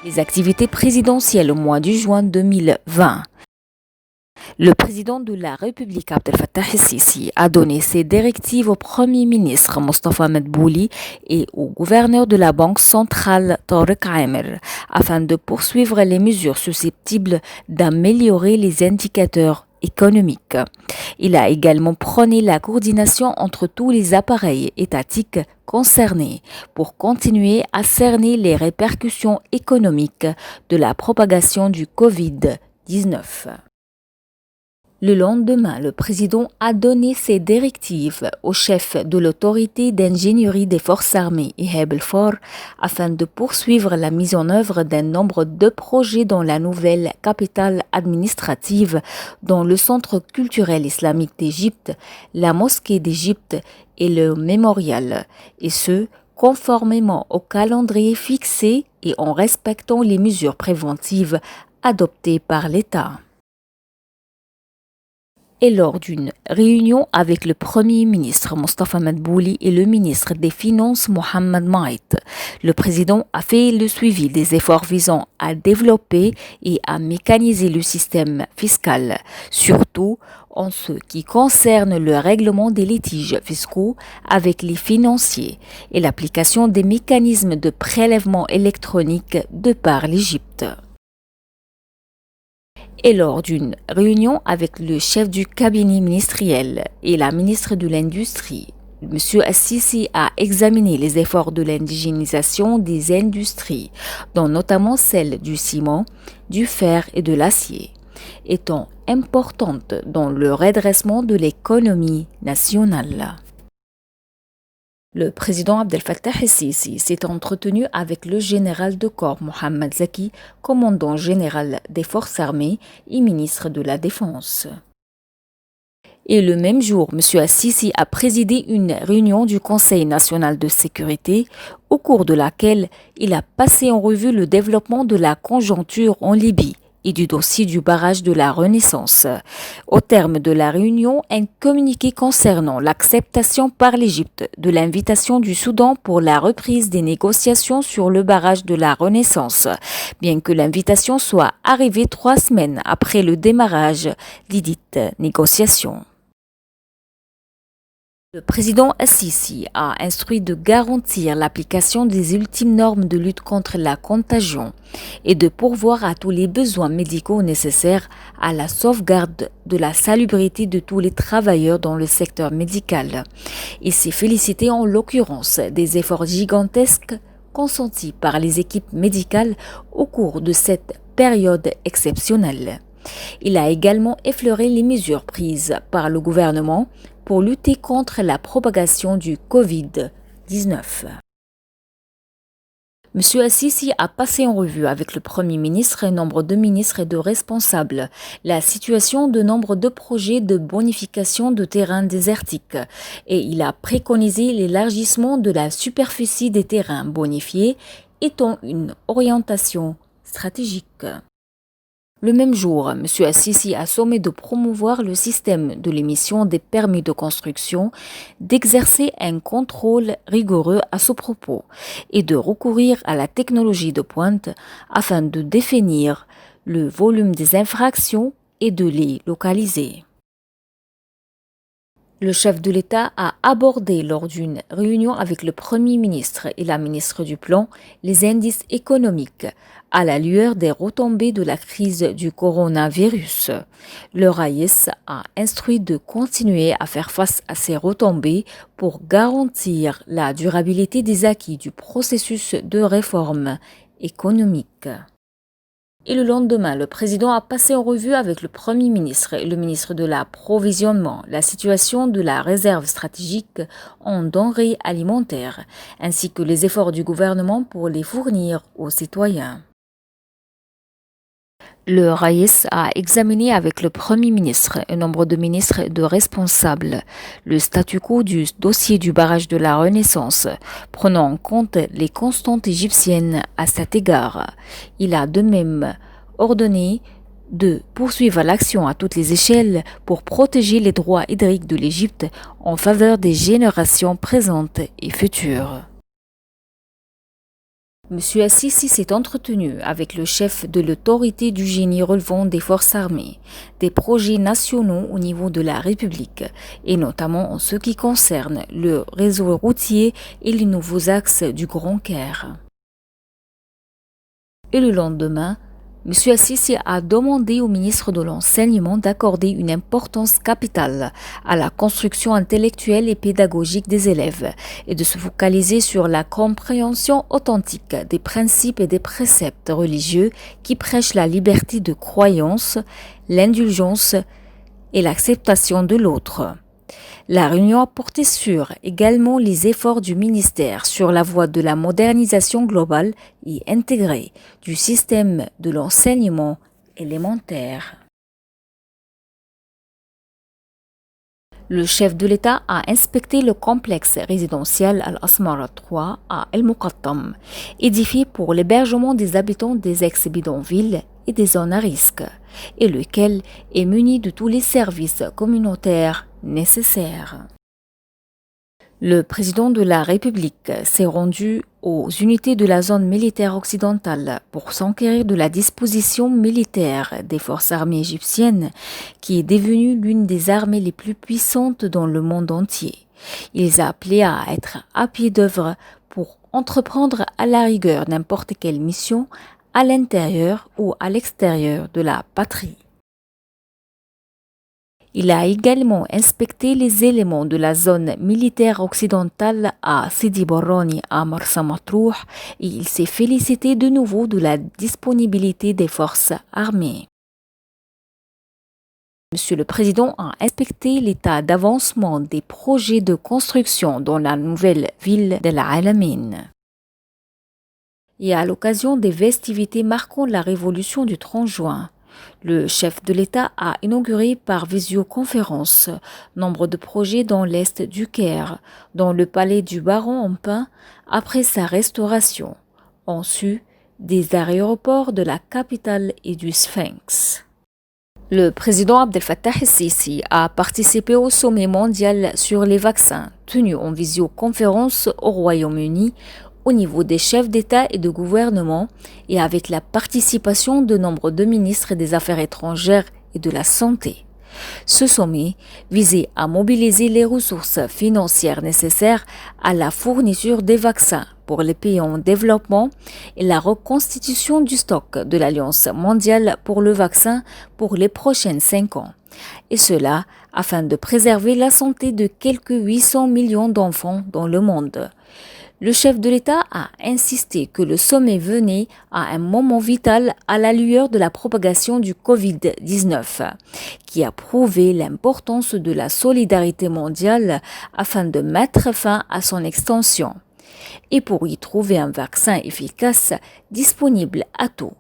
les activités présidentielles au mois de juin 2020. Le président de la République Abdel Fattah el-Sisi a donné ses directives au Premier ministre Mostafa Medbouli et au gouverneur de la Banque centrale Tarek Amer afin de poursuivre les mesures susceptibles d'améliorer les indicateurs économiques. Il a également prôné la coordination entre tous les appareils étatiques concernés pour continuer à cerner les répercussions économiques de la propagation du Covid-19. Le lendemain, le président a donné ses directives au chef de l'autorité d'ingénierie des forces armées, Ihab el-Faure, afin de poursuivre la mise en œuvre d'un nombre de projets dans la nouvelle capitale administrative, dont le Centre culturel islamique d'Égypte, la Mosquée d'Égypte et le mémorial, et ce, conformément au calendrier fixé et en respectant les mesures préventives adoptées par l'État. Et lors d'une réunion avec le Premier ministre Mostafa Medbouli et le ministre des Finances Mohamed Maït, le président a fait le suivi des efforts visant à développer et à mécaniser le système fiscal, surtout en ce qui concerne le règlement des litiges fiscaux avec les financiers et l'application des mécanismes de prélèvement électronique de par l'Égypte. Et lors d'une réunion avec le chef du cabinet ministériel et la ministre de l'Industrie, M. el-Sisi a examiné les efforts de l'indigénisation des industries, dont notamment celles du ciment, du fer et de l'acier, étant importantes dans le redressement de l'économie nationale. Le président Abdel Fattah el-Sisi s'est entretenu avec le général de corps Mohamed Zaki, commandant général des forces armées et ministre de la Défense. Et le même jour, M. el-Sisi a présidé une réunion du Conseil national de sécurité, au cours de laquelle il a passé en revue le développement de la conjoncture en Libye et du dossier du barrage de la Renaissance. Au terme de la réunion, un communiqué concernant l'acceptation par l'Égypte de l'invitation du Soudan pour la reprise des négociations sur le barrage de la Renaissance, bien que l'invitation soit arrivée 3 semaines après le démarrage desdites négociations. Le président el-Sisi a instruit de garantir l'application des ultimes normes de lutte contre la contagion et de pourvoir à tous les besoins médicaux nécessaires à la sauvegarde de la salubrité de tous les travailleurs dans le secteur médical. Il s'est félicité en l'occurrence des efforts gigantesques consentis par les équipes médicales au cours de cette période exceptionnelle. Il a également effleuré les mesures prises par le gouvernement pour lutter contre la propagation du Covid-19. M. el-Sisi a passé en revue avec le Premier ministre, nombre de ministres et de responsables, la situation de nombre de projets de bonification de terrains désertiques et il a préconisé l'élargissement de la superficie des terrains bonifiés étant une orientation stratégique. Le même jour, M. el-Sisi a sommé de promouvoir le système de l'émission des permis de construction, d'exercer un contrôle rigoureux à ce propos et de recourir à la technologie de pointe afin de définir le volume des infractions et de les localiser. Le chef de l'État a abordé lors d'une réunion avec le Premier ministre et la ministre du Plan les indices économiques à la lueur des retombées de la crise du coronavirus. Le RAIS a instruit de continuer à faire face à ces retombées pour garantir la durabilité des acquis du processus de réforme économique. Et le lendemain, le président a passé en revue avec le Premier ministre et le ministre de l'Approvisionnement la situation de la réserve stratégique en denrées alimentaires, ainsi que les efforts du gouvernement pour les fournir aux citoyens. Le RAIS a examiné avec le Premier ministre et nombre de ministres et de responsables le statu quo du dossier du barrage de la Renaissance, prenant en compte les constantes égyptiennes à cet égard. Il a de même ordonné de poursuivre l'action à toutes les échelles pour protéger les droits hydriques de l'Égypte en faveur des générations présentes et futures. M. Assisi s'est entretenu avec le chef de l'autorité du génie relevant des forces armées, des projets nationaux au niveau de la République, et notamment en ce qui concerne le réseau routier et les nouveaux axes du Grand Caire. Et le lendemain, M. Assisi a demandé au ministre de l'Enseignement d'accorder une importance capitale à la construction intellectuelle et pédagogique des élèves et de se focaliser sur la compréhension authentique des principes et des préceptes religieux qui prêchent la liberté de croyance, l'indulgence et l'acceptation de l'autre. La réunion a porté sur également les efforts du ministère sur la voie de la modernisation globale et intégrée du système de l'enseignement élémentaire. Le chef de l'État a inspecté le complexe résidentiel Al-Asmara 3 à El Muqattam, édifié pour l'hébergement des habitants des ex-bidonvilles et des zones à risque, et lequel est muni de tous les services communautaires nécessaires. Le président de la République s'est rendu aux unités de la zone militaire occidentale pour s'enquérir de la disposition militaire des forces armées égyptiennes, qui est devenue l'une des armées les plus puissantes dans le monde entier. Il les a appelés à être à pied d'œuvre pour entreprendre à la rigueur n'importe quelle mission à l'intérieur ou à l'extérieur de la patrie. Il a également inspecté les éléments de la zone militaire occidentale à Sidi Barrani à Marsa Matrouh et il s'est félicité de nouveau de la disponibilité des forces armées. Monsieur le Président a inspecté l'état d'avancement des projets de construction dans la nouvelle ville de la Alamein. Et à l'occasion des festivités marquant la révolution du 30 juin, le chef de l'État a inauguré par visioconférence nombre de projets dans l'est du Caire, dans le palais du Baron en pin après sa restauration, en sus des aéroports de la capitale et du Sphinx. Le président Abdel Fattah el-Sisi a participé au sommet mondial sur les vaccins, tenu en visioconférence au Royaume-Uni, au niveau des chefs d'État et de gouvernement et avec la participation de nombre de ministres des Affaires étrangères et de la Santé. Ce sommet visait à mobiliser les ressources financières nécessaires à la fourniture des vaccins pour les pays en développement et la reconstitution du stock de l'Alliance mondiale pour le vaccin pour les prochaines 5 ans. Et cela afin de préserver la santé de quelques 800 millions d'enfants dans le monde. Le chef de l'État a insisté que le sommet venait à un moment vital à la lueur de la propagation du Covid-19, qui a prouvé l'importance de la solidarité mondiale afin de mettre fin à son extension, et pour y trouver un vaccin efficace disponible à tout.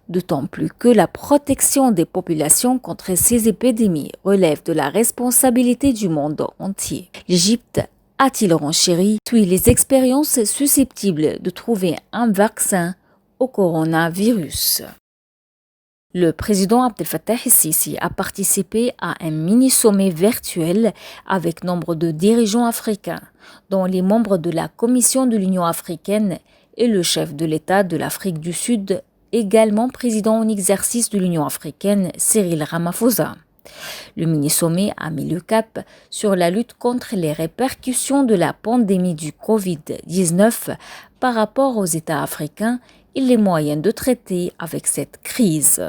D'autant plus que la protection des populations contre ces épidémies relève de la responsabilité du monde entier. L'Égypte a-t-il renchéri les expériences susceptibles de trouver un vaccin au coronavirus. Le président Abdel Fattah el-Sisi a participé à un mini-sommet virtuel avec nombre de dirigeants africains, dont les membres de la Commission de l'Union africaine et le chef de l'État de l'Afrique du Sud, également président en exercice de l'Union africaine, Cyril Ramaphosa. Le mini-sommet a mis le cap sur la lutte contre les répercussions de la pandémie du Covid-19 par rapport aux États africains et les moyens de traiter avec cette crise.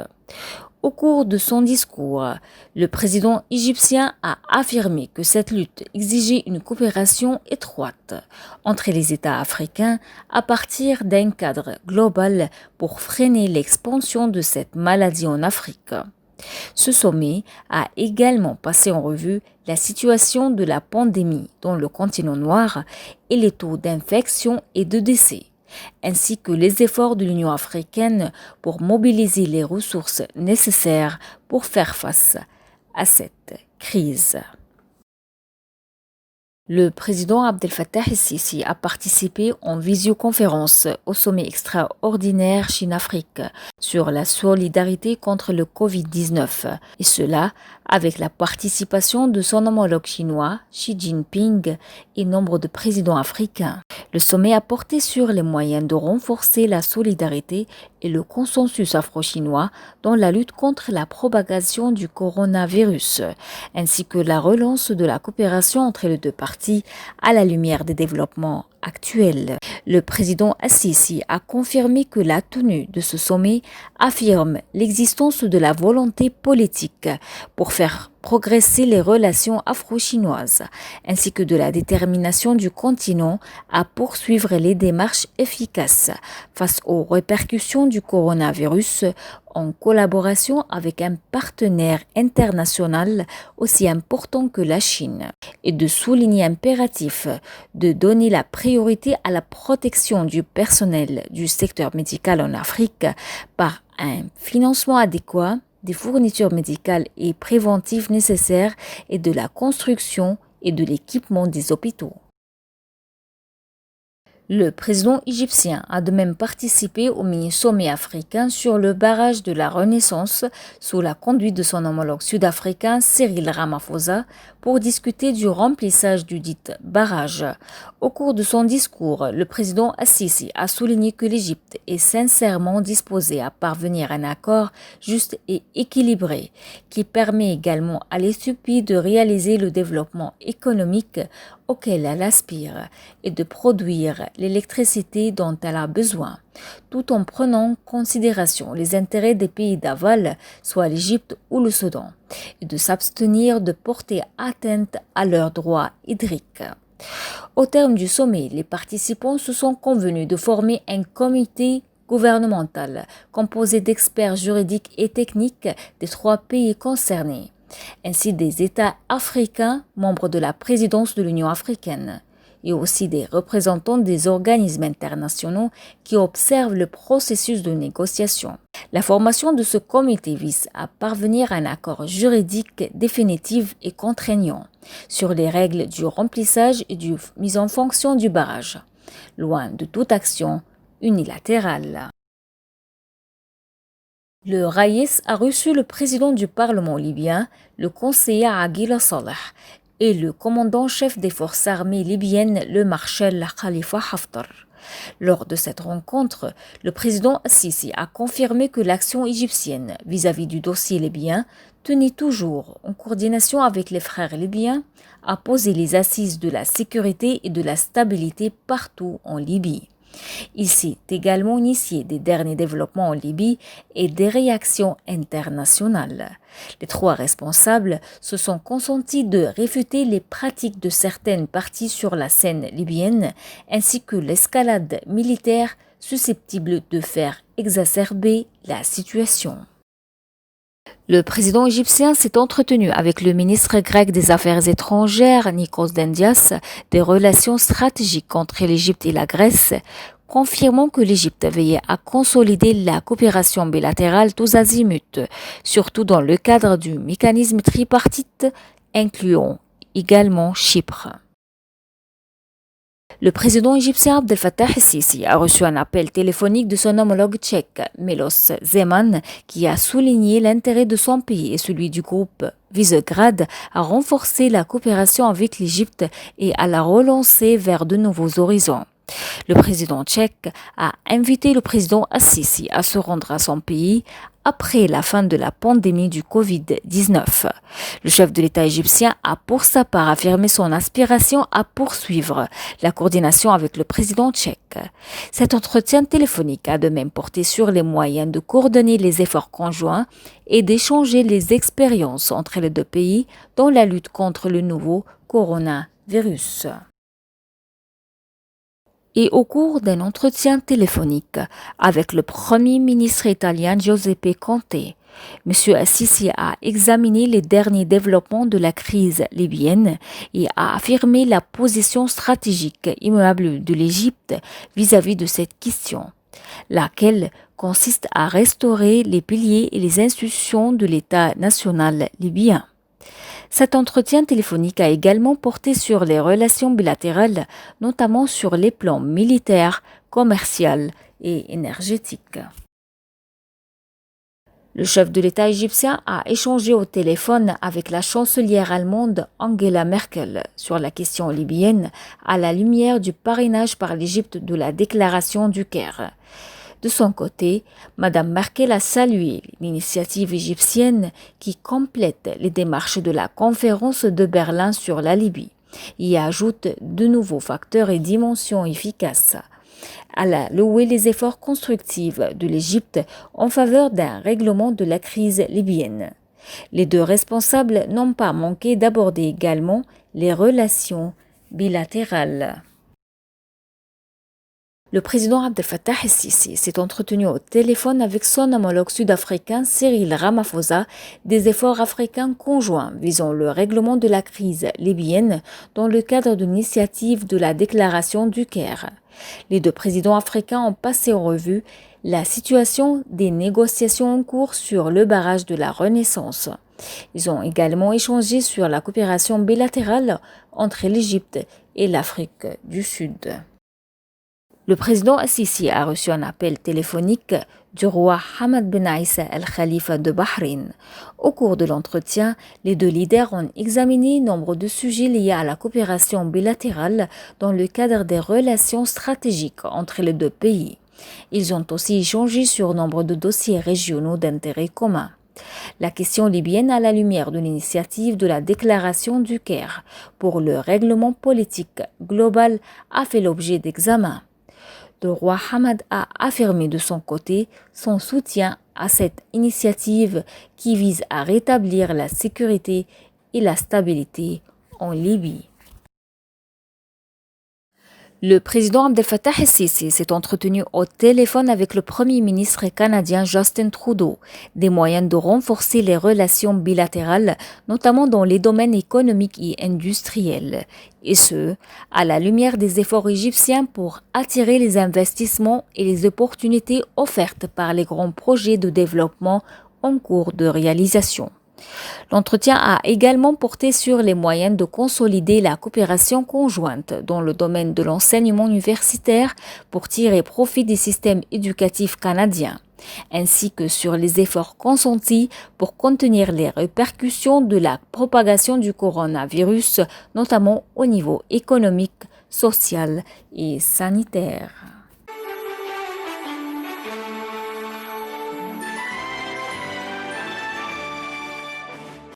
Au cours de son discours, le président égyptien a affirmé que cette lutte exigeait une coopération étroite entre les États africains à partir d'un cadre global pour freiner l'expansion de cette maladie en Afrique. Ce sommet a également passé en revue la situation de la pandémie dans le continent noir et les taux d'infection et de décès, ainsi que les efforts de l'Union africaine pour mobiliser les ressources nécessaires pour faire face à cette crise. Le président Abdel Fattah el-Sisi a participé en visioconférence au sommet extraordinaire Chine-Afrique sur la solidarité contre le Covid-19, et cela avec la participation de son homologue chinois Xi Jinping et nombre de présidents africains. Le sommet a porté sur les moyens de renforcer la solidarité et le consensus afro-chinois dans la lutte contre la propagation du coronavirus, ainsi que la relance de la coopération entre les deux parties à la lumière des développements actuels. Le président Assisi a confirmé que la tenue de ce sommet affirme l'existence de la volonté politique pour faire progresser les relations afro-chinoises, ainsi que de la détermination du continent à poursuivre les démarches efficaces face aux répercussions du coronavirus en collaboration avec un partenaire international aussi important que la Chine, et de souligner l'impératif de donner la priorité à la protection du personnel du secteur médical en Afrique par un financement adéquat, des fournitures médicales et préventives nécessaires et de la construction et de l'équipement des hôpitaux. Le président égyptien a de même participé au mini-sommet africain sur le barrage de la Renaissance sous la conduite de son homologue sud-africain Cyril Ramaphosa pour discuter du remplissage du dit barrage. Au cours de son discours, le président Assisi a souligné que l'Égypte est sincèrement disposée à parvenir à un accord juste et équilibré qui permet également à l'Éthiopie de réaliser le développement économique auquel elle aspire et de produire l'électricité dont elle a besoin, tout en prenant en considération les intérêts des pays d'aval, soit l'Égypte ou le Soudan, et de s'abstenir de porter atteinte à leurs droits hydriques. Au terme du sommet, les participants se sont convenus de former un comité gouvernemental composé d'experts juridiques et techniques des 3 pays concernés, ainsi des États africains membres de la présidence de l'Union africaine, et aussi des représentants des organismes internationaux qui observent le processus de négociation. La formation de ce comité vise à parvenir à un accord juridique définitif et contraignant sur les règles du remplissage et de mise en fonction du barrage, loin de toute action unilatérale. Le Raïs a reçu le président du Parlement libyen, le conseiller Aguila Saleh, et le commandant-chef des forces armées libyennes, le marshal Khalifa Haftar. Lors de cette rencontre, le président Assisi a confirmé que l'action égyptienne vis-à-vis du dossier libyen tenait toujours, en coordination avec les frères libyens, à poser les assises de la sécurité et de la stabilité partout en Libye. Il s'est également initié des derniers développements en Libye et des réactions internationales. Les 3 responsables se sont consentis de réfuter les pratiques de certaines parties sur la scène libyenne ainsi que l'escalade militaire susceptible de faire exacerber la situation. Le président égyptien s'est entretenu avec le ministre grec des Affaires étrangères, Nikos Dendias, des relations stratégiques entre l'Égypte et la Grèce, confirmant que l'Égypte veillait à consolider la coopération bilatérale tous azimuts, surtout dans le cadre du mécanisme tripartite, incluant également Chypre. Le président égyptien Abdel Fattah el-Sisi a reçu un appel téléphonique de son homologue tchèque, Miloš Zeman, qui a souligné l'intérêt de son pays et celui du groupe Visegrad à renforcer la coopération avec l'Égypte et à la relancer vers de nouveaux horizons. Le président tchèque a invité le président Assisi à se rendre à son pays après la fin de la pandémie du Covid-19. Le chef de l'État égyptien a pour sa part affirmé son aspiration à poursuivre la coordination avec le président tchèque. Cet entretien téléphonique a de même porté sur les moyens de coordonner les efforts conjoints et d'échanger les expériences entre les 2 pays dans la lutte contre le nouveau coronavirus. Et au cours d'un entretien téléphonique avec le Premier ministre italien Giuseppe Conte, M. Assisi a examiné les derniers développements de la crise libyenne et a affirmé la position stratégique immuable de l'Égypte vis-à-vis de cette question, laquelle consiste à restaurer les piliers et les institutions de l'État national libyen. Cet entretien téléphonique a également porté sur les relations bilatérales, notamment sur les plans militaires, commerciaux et énergétiques. Le chef de l'État égyptien a échangé au téléphone avec la chancelière allemande Angela Merkel sur la question libyenne à la lumière du parrainage par l'Égypte de la déclaration du Caire. De son côté, Mme Merkel a salué l'initiative égyptienne qui complète les démarches de la conférence de Berlin sur la Libye et ajoute de nouveaux facteurs et dimensions efficaces. Elle a loué les efforts constructifs de l'Égypte en faveur d'un règlement de la crise libyenne. Les deux responsables n'ont pas manqué d'aborder également les relations bilatérales. Le président Abdel Fattah el-Sisi s'est entretenu au téléphone avec son homologue sud-africain Cyril Ramaphosa des efforts africains conjoints visant le règlement de la crise libyenne dans le cadre de l'initiative de la déclaration du Caire. Les deux présidents africains ont passé en revue la situation des négociations en cours sur le barrage de la Renaissance. Ils ont également échangé sur la coopération bilatérale entre l'Égypte et l'Afrique du Sud. Le président Sisi a reçu un appel téléphonique du roi Hamad Ben Aïssa Al Khalifa de Bahreïn. Au cours de l'entretien, les deux leaders ont examiné nombre de sujets liés à la coopération bilatérale dans le cadre des relations stratégiques entre les deux pays. Ils ont aussi échangé sur nombre de dossiers régionaux d'intérêt commun. La question libyenne à la lumière de l'initiative de la déclaration du Caire pour le règlement politique global a fait l'objet d'examen. Le roi Hamad a affirmé de son côté son soutien à cette initiative qui vise à rétablir la sécurité et la stabilité en Libye. Le président Abdel Fattah el-Sisi s'est entretenu au téléphone avec le premier ministre canadien Justin Trudeau, des moyens de renforcer les relations bilatérales, notamment dans les domaines économiques et industriels, et ce, à la lumière des efforts égyptiens pour attirer les investissements et les opportunités offertes par les grands projets de développement en cours de réalisation. L'entretien a également porté sur les moyens de consolider la coopération conjointe dans le domaine de l'enseignement universitaire pour tirer profit des systèmes éducatifs canadiens, ainsi que sur les efforts consentis pour contenir les répercussions de la propagation du coronavirus, notamment au niveau économique, social et sanitaire.